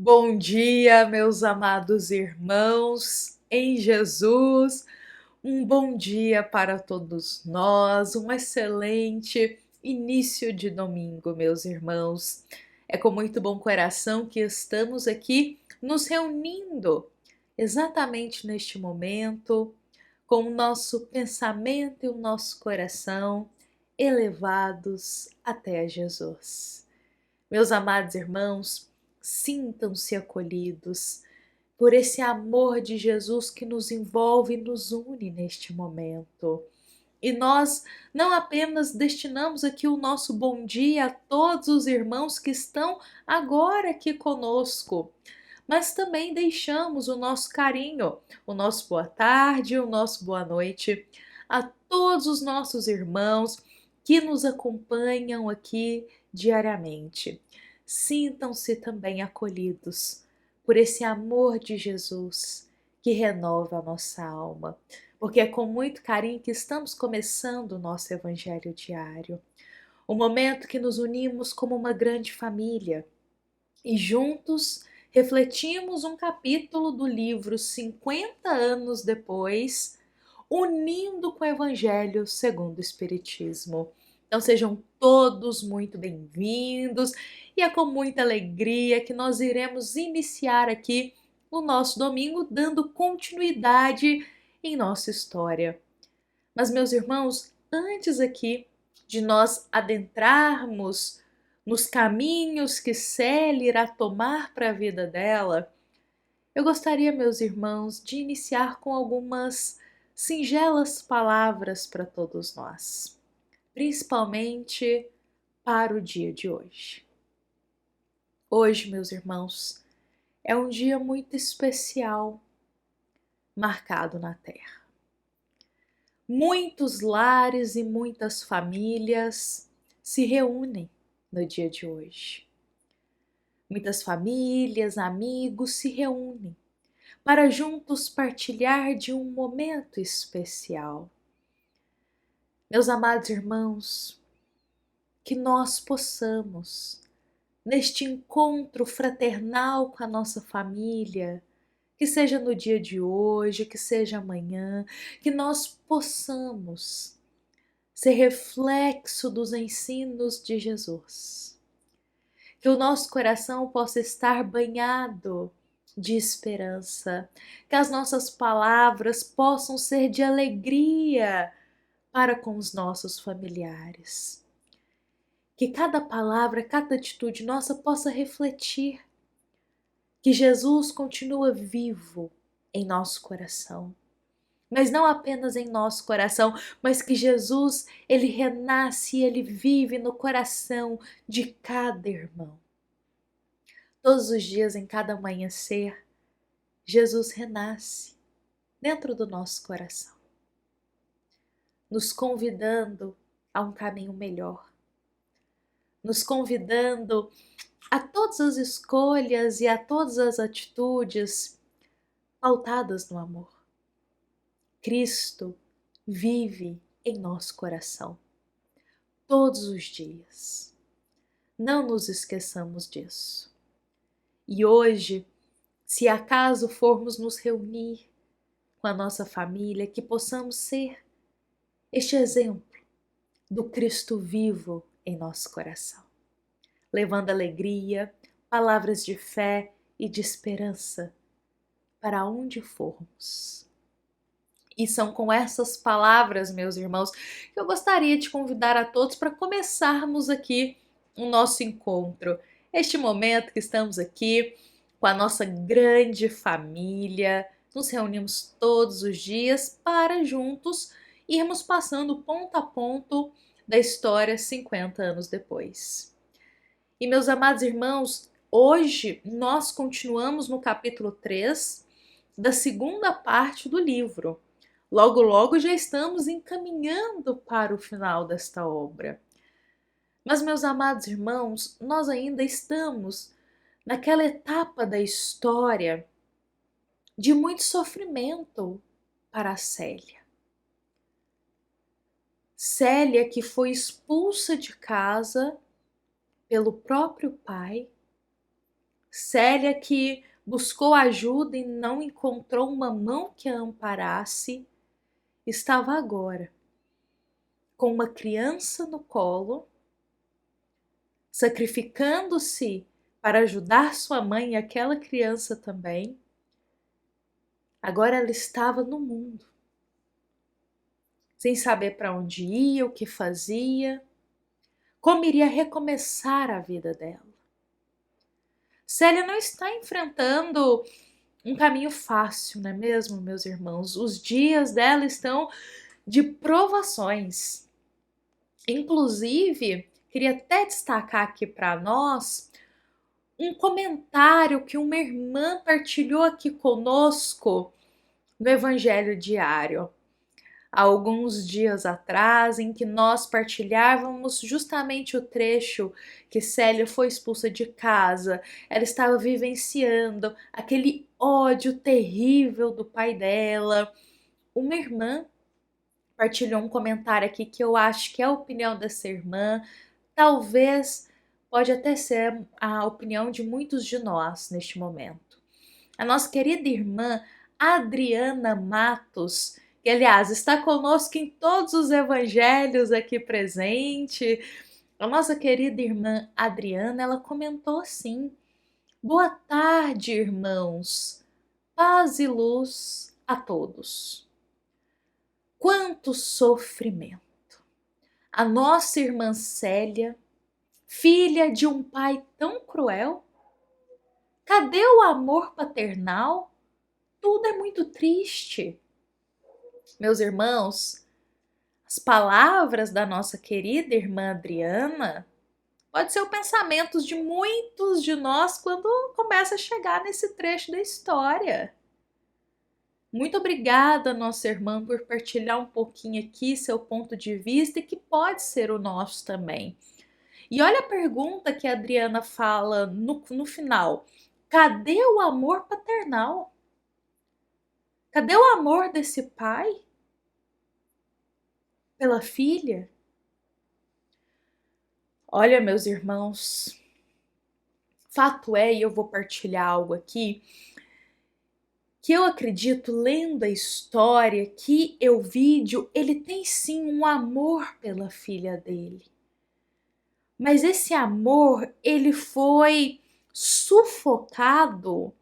Bom dia, meus amados irmãos em Jesus. Um bom dia para todos nós, um excelente início de domingo, meus irmãos. É com muito bom coração que estamos aqui nos reunindo exatamente neste momento, com o nosso pensamento e o nosso coração elevados até Jesus. Meus amados irmãos, sintam-se acolhidos por esse amor de Jesus que nos envolve e nos une neste momento. E nós não apenas destinamos aqui o nosso bom dia a todos os irmãos que estão agora aqui conosco, mas também deixamos o nosso carinho, o nosso boa tarde, o nosso boa noite a todos os nossos irmãos que nos acompanham aqui diariamente. Sintam-se também acolhidos por esse amor de Jesus que renova a nossa alma, porque é com muito carinho que estamos começando o nosso Evangelho diário. O momento que nos unimos como uma grande família e juntos refletimos um capítulo do livro 50 anos depois, unindo com o Evangelho segundo o Espiritismo. Então sejam todos muito bem-vindos e é com muita alegria que nós iremos iniciar aqui o nosso domingo dando continuidade em nossa história. Mas, meus irmãos, antes aqui de nós adentrarmos nos caminhos que Célia irá tomar para a vida dela, eu gostaria, meus irmãos, de iniciar com algumas singelas palavras para todos nós, principalmente para o dia de hoje. Hoje, meus irmãos, é um dia muito especial marcado na Terra. Muitos lares e muitas famílias se reúnem no dia de hoje. Muitas famílias, amigos se reúnem para juntos partilhar de um momento especial. Meus amados irmãos, que nós possamos, neste encontro fraternal com a nossa família, que seja no dia de hoje, que seja amanhã, que nós possamos ser reflexo dos ensinos de Jesus. Que o nosso coração possa estar banhado de esperança, que as nossas palavras possam ser de alegria para com os nossos familiares. Que cada palavra, cada atitude nossa possa refletir que Jesus continua vivo em nosso coração. Mas não apenas em nosso coração, mas que Jesus, ele renasce e ele vive no coração de cada irmão. Todos os dias, em cada amanhecer, Jesus renasce dentro do nosso coração, nos convidando a um caminho melhor, nos convidando a todas as escolhas e a todas as atitudes pautadas no amor. Cristo vive em nosso coração todos os dias. Não nos esqueçamos disso. E hoje, se acaso formos nos reunir com a nossa família, que possamos ser este exemplo do Cristo vivo em nosso coração, levando alegria, palavras de fé e de esperança para onde formos. E são com essas palavras, meus irmãos, que eu gostaria de convidar a todos para começarmos aqui o nosso encontro. Este momento que estamos aqui com a nossa grande família, nos reunimos todos os dias para juntos irmos passando ponto a ponto da história 50 anos depois. E meus amados irmãos, hoje nós continuamos no capítulo 3 da segunda parte do livro. Logo, logo já estamos encaminhando para o final desta obra. Mas, meus amados irmãos, nós ainda estamos naquela etapa da história de muito sofrimento para a Célia. Célia, que foi expulsa de casa pelo próprio pai. Célia, que buscou ajuda e não encontrou uma mão que a amparasse, estava agora com uma criança no colo, sacrificando-se para ajudar sua mãe e aquela criança também. Agora ela estava no mundo, sem saber para onde ia, o que fazia, como iria recomeçar a vida dela. Célia não está enfrentando um caminho fácil, não é mesmo, meus irmãos? Os dias dela estão de provações. Inclusive, queria até destacar aqui para nós um comentário que uma irmã partilhou aqui conosco no Evangelho Diário, há alguns dias atrás, em que nós partilhávamos justamente o trecho que Célia foi expulsa de casa, ela estava vivenciando aquele ódio terrível do pai dela. Uma irmã partilhou um comentário aqui que eu acho que é a opinião dessa irmã, talvez pode até ser a opinião de muitos de nós neste momento. A nossa querida irmã Adriana Matos, que aliás está conosco em todos os evangelhos aqui presente. A nossa querida irmã Adriana, ela comentou assim: boa tarde, irmãos, paz e luz a todos. Quanto sofrimento! A nossa irmã Célia, filha de um pai tão cruel, cadê o amor paternal? Tudo é muito triste. Meus irmãos, as palavras da nossa querida irmã Adriana pode ser o pensamento de muitos de nós quando começa a chegar nesse trecho da história. Muito obrigada, nossa irmã, por partilhar um pouquinho aqui seu ponto de vista e que pode ser o nosso também. E olha a pergunta que a Adriana fala no final: cadê o amor paternal? Cadê o amor desse pai pela filha? Olha, meus irmãos, fato é, e eu vou partilhar algo aqui, que eu acredito, lendo a história, que Euvídio, ele tem sim um amor pela filha dele. Mas esse amor, ele foi sufocado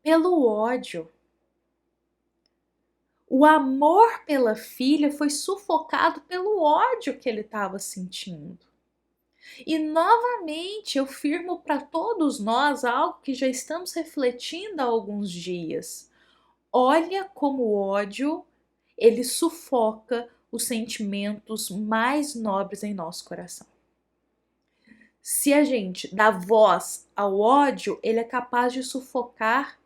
pelo ódio. O amor pela filha foi sufocado pelo ódio que ele estava sentindo. E novamente eu firmo para todos nós algo que já estamos refletindo há alguns dias. Olha como o ódio, ele sufoca os sentimentos mais nobres em nosso coração. Se a gente dá voz ao ódio, ele é capaz de sufocar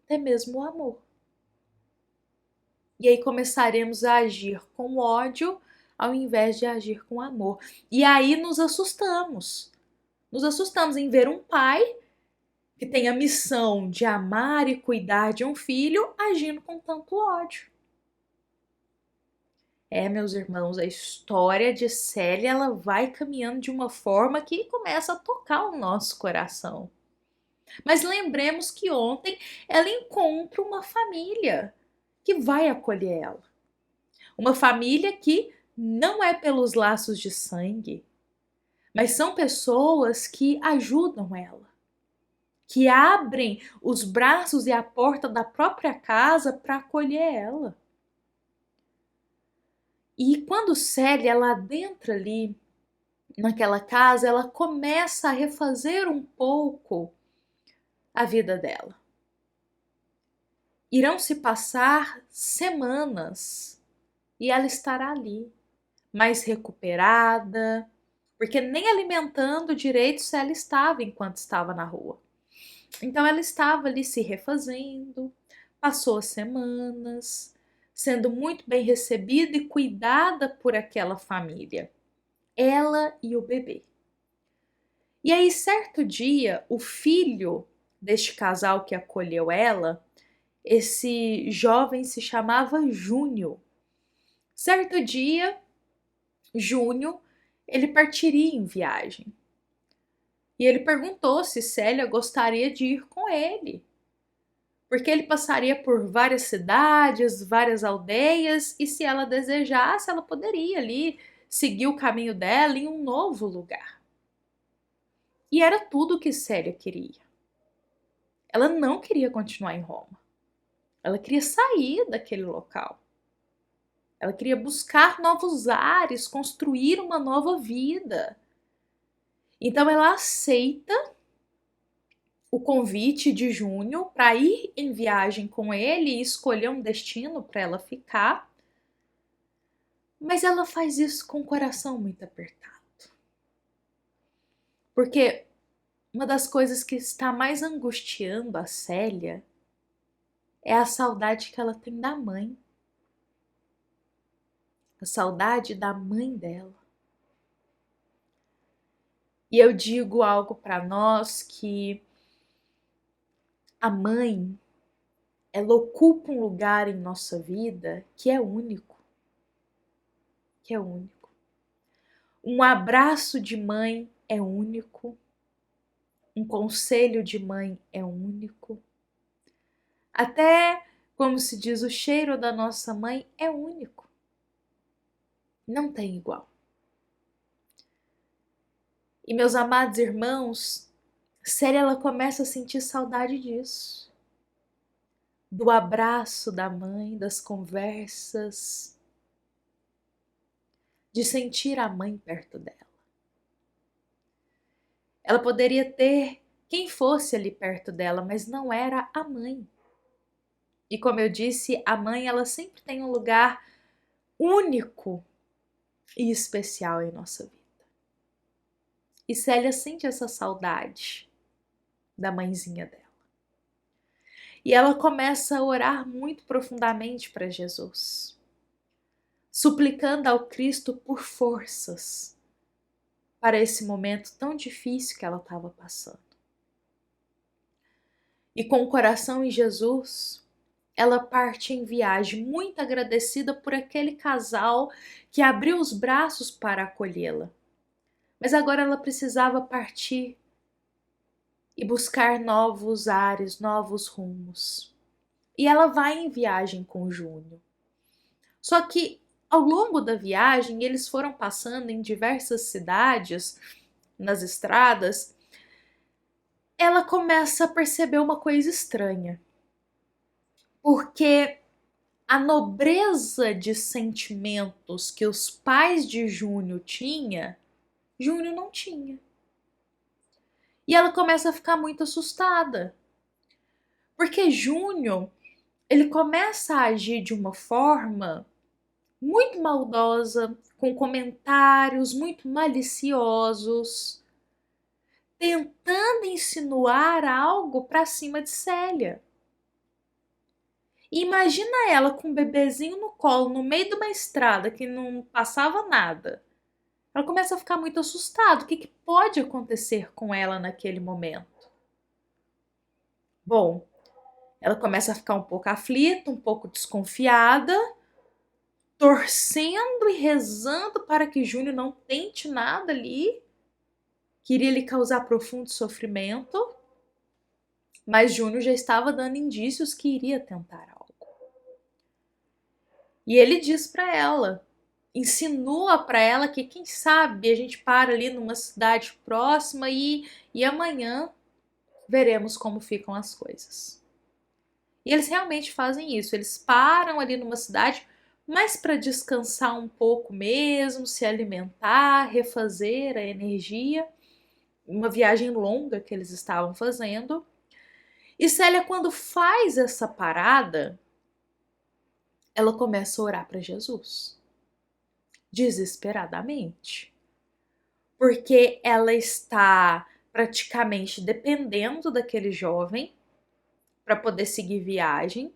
até mesmo o amor. E aí começaremos a agir com ódio ao invés de agir com amor. E aí nos assustamos. Nos assustamos em ver um pai que tem a missão de amar e cuidar de um filho agindo com tanto ódio. Meus irmãos, a história de Célia, ela vai caminhando de uma forma que começa a tocar o nosso coração. Mas lembremos que ontem ela encontra uma família que vai acolher ela. Uma família que não é pelos laços de sangue, mas são pessoas que ajudam ela, que abrem os braços e a porta da própria casa para acolher ela. E quando Célia ela adentra ali naquela casa, ela começa a refazer um pouco a vida dela. Irão se passar semanas e ela estará ali, mais recuperada, porque nem alimentando direito ela estava enquanto estava na rua. Então ela estava ali se refazendo, passou as semanas, sendo muito bem recebida e cuidada por aquela família, ela e o bebê. E aí, certo dia, o filho deste casal que acolheu ela, esse jovem se chamava Júnior. Certo dia, Júnior, ele partiria em viagem. E ele perguntou se Célia gostaria de ir com ele, porque ele passaria por várias cidades, várias aldeias, e se ela desejasse, ela poderia ali seguir o caminho dela em um novo lugar. E era tudo o que Célia queria. Ela não queria continuar em Roma. Ela queria sair daquele local. Ela queria buscar novos ares, construir uma nova vida. Então ela aceita o convite de Júnior para ir em viagem com ele e escolher um destino para ela ficar. Mas ela faz isso com o coração muito apertado. Porque uma das coisas que está mais angustiando a Célia é a saudade que ela tem da mãe. A saudade da mãe dela. E eu digo algo para nós que a mãe, ela ocupa um lugar em nossa vida que é único. Que é único. Um abraço de mãe é único. Um conselho de mãe é único. Até, como se diz, o cheiro da nossa mãe é único. Não tem igual. E meus amados irmãos, Célia ela começa a sentir saudade disso. Do abraço da mãe, das conversas, de sentir a mãe perto dela. Ela poderia ter quem fosse ali perto dela, mas não era a mãe. E como eu disse, a mãe ela sempre tem um lugar único e especial em nossa vida. E Célia sente essa saudade da mãezinha dela. E ela começa a orar muito profundamente para Jesus, suplicando ao Cristo por forças para esse momento tão difícil que ela estava passando. E com o coração em Jesus, ela parte em viagem, muito agradecida por aquele casal que abriu os braços para acolhê-la. Mas agora ela precisava partir e buscar novos ares, novos rumos. E ela vai em viagem com Júnior. Só que ao longo da viagem, eles foram passando em diversas cidades, nas estradas, ela começa a perceber uma coisa estranha. Porque a nobreza de sentimentos que os pais de Júnior Júnior não tinha. E ela começa a ficar muito assustada. Porque Júnior, ele começa a agir de uma forma muito maldosa, com comentários muito maliciosos, tentando insinuar algo para cima de Célia. E imagina ela com um bebezinho no colo, no meio de uma estrada que não passava nada. Ela começa a ficar muito assustada. O que pode acontecer com ela naquele momento? Bom, ela começa a ficar um pouco aflita, um pouco desconfiada, torcendo e rezando para que Júnior não tente nada ali, que iria lhe causar profundo sofrimento. Mas Júnior já estava dando indícios que iria tentar algo. E ele diz para ela, insinua para ela que quem sabe a gente para ali numa cidade próxima e amanhã veremos como ficam as coisas. E eles realmente fazem isso, eles param ali numa cidade, mas para descansar um pouco mesmo, se alimentar, refazer a energia, uma viagem longa que eles estavam fazendo. E Célia, quando faz essa parada, ela começa a orar para Jesus, desesperadamente, porque ela está praticamente dependendo daquele jovem para poder seguir viagem,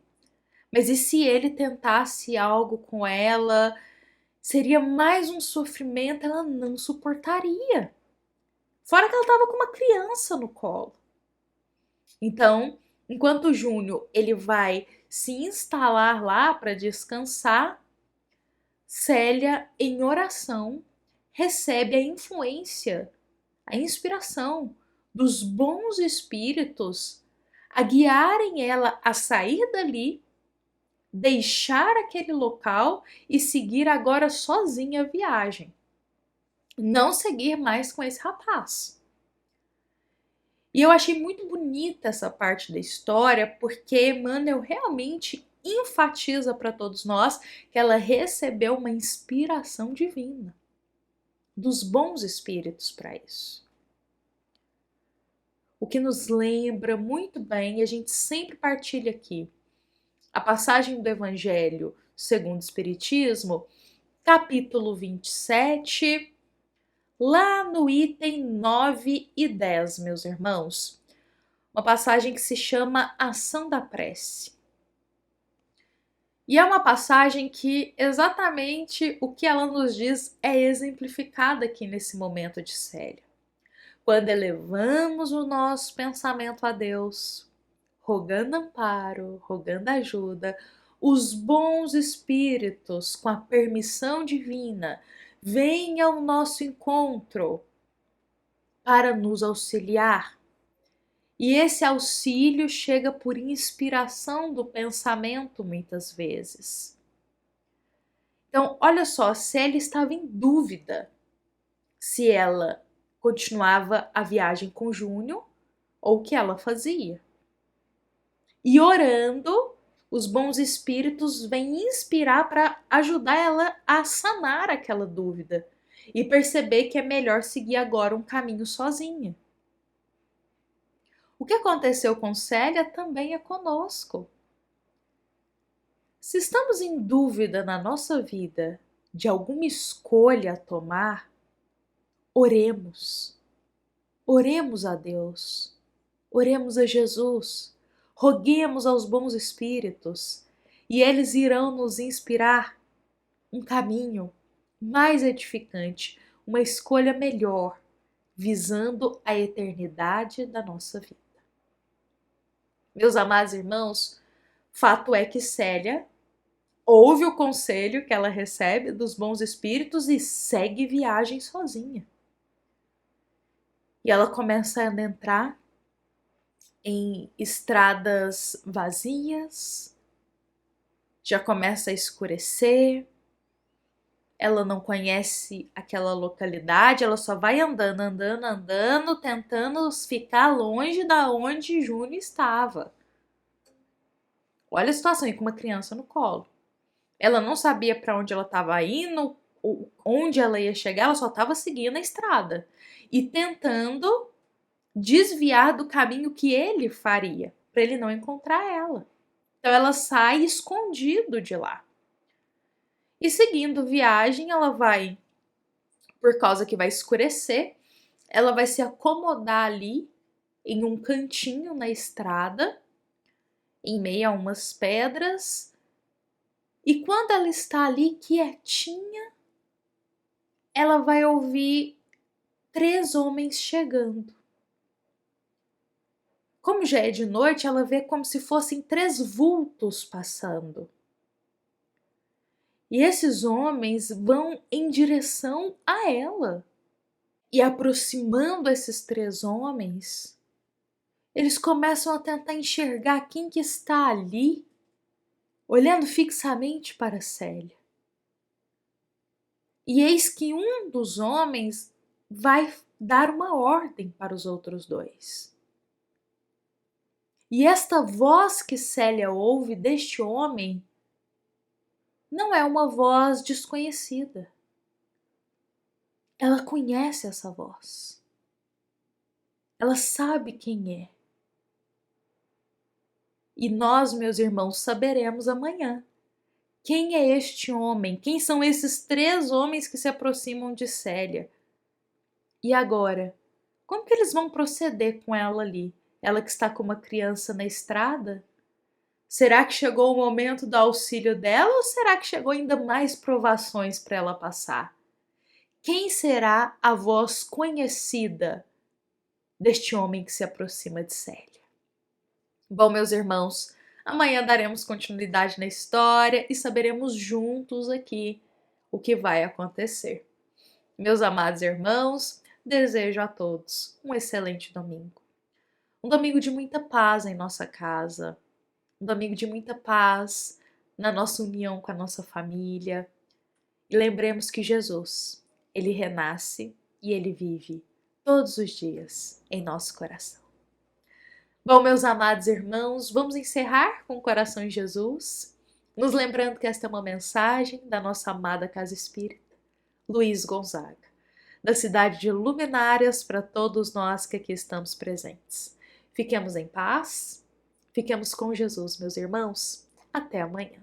mas e se ele tentasse algo com ela, seria mais um sofrimento, ela não suportaria. Fora que ela estava com uma criança no colo. Então, enquanto o Júnior ele vai se instalar lá para descansar, Célia, em oração, recebe a influência, a inspiração dos bons espíritos a guiarem ela a sair dali, deixar aquele local e seguir agora sozinha a viagem. Não seguir mais com esse rapaz. E eu achei muito bonita essa parte da história, porque Emmanuel realmente enfatiza para todos nós que ela recebeu uma inspiração divina dos bons espíritos para isso. O que nos lembra muito bem, e a gente sempre partilha aqui, a passagem do Evangelho segundo o Espiritismo, capítulo 27, lá no item 9 e 10, meus irmãos. Uma passagem que se chama Ação da Prece. E é uma passagem que exatamente o que ela nos diz é exemplificada aqui nesse momento de Célia. Quando elevamos o nosso pensamento a Deus, rogando amparo, rogando ajuda, os bons espíritos, com a permissão divina, vêm ao nosso encontro para nos auxiliar. E esse auxílio chega por inspiração do pensamento, muitas vezes. Então, olha só, Célia estava em dúvida se ela continuava a viagem com Júnior ou o que ela fazia. E orando, os bons espíritos vêm inspirar para ajudar ela a sanar aquela dúvida e perceber que é melhor seguir agora um caminho sozinha. O que aconteceu com Célia também é conosco. Se estamos em dúvida na nossa vida de alguma escolha a tomar, oremos. Oremos a Deus. Oremos a Jesus. Roguemos aos bons espíritos e eles irão nos inspirar um caminho mais edificante, uma escolha melhor, visando a eternidade da nossa vida. Meus amados irmãos, fato é que Célia ouve o conselho que ela recebe dos bons espíritos e segue viagem sozinha. E ela começa a entrar em estradas vazias, já começa a escurecer, ela não conhece aquela localidade, ela só vai andando, tentando ficar longe da onde Júnior estava. Olha a situação, e com uma criança no colo. Ela não sabia para onde ela estava indo, onde ela ia chegar, ela só estava seguindo a estrada e tentando desviar do caminho que ele faria, para ele não encontrar ela. Então ela sai escondido de lá. E seguindo viagem, ela vai, por causa que vai escurecer, ela vai se acomodar ali em um cantinho na estrada, em meio a umas pedras. E quando ela está ali quietinha, ela vai ouvir 3 homens chegando. Como já é de noite, ela vê como se fossem 3 vultos passando. E esses homens vão em direção a ela. E aproximando esses 3 homens, eles começam a tentar enxergar quem que está ali, olhando fixamente para Célia. E eis que um dos homens vai dar uma ordem para os outros 2. E esta voz que Célia ouve deste homem não é uma voz desconhecida. Ela conhece essa voz. Ela sabe quem é. E nós, meus irmãos, saberemos amanhã. Quem é este homem? Quem são esses 3 homens que se aproximam de Célia? E agora? Como que eles vão proceder com ela ali? Ela que está com uma criança na estrada? Será que chegou o momento do auxílio dela ou será que chegou ainda mais provações para ela passar? Quem será a voz conhecida deste homem que se aproxima de Célia? Bom, meus irmãos, amanhã daremos continuidade na história e saberemos juntos aqui o que vai acontecer. Meus amados irmãos, desejo a todos um excelente domingo. Um domingo de muita paz em nossa casa, um domingo de muita paz na nossa união com a nossa família. E lembremos que Jesus, ele renasce e ele vive todos os dias em nosso coração. Bom, meus amados irmãos, vamos encerrar com o coração em Jesus, nos lembrando que esta é uma mensagem da nossa amada Casa Espírita, Luiz Gonzaga, da cidade de Luminárias, para todos nós que aqui estamos presentes. Fiquemos em paz, fiquemos com Jesus, meus irmãos. Até amanhã.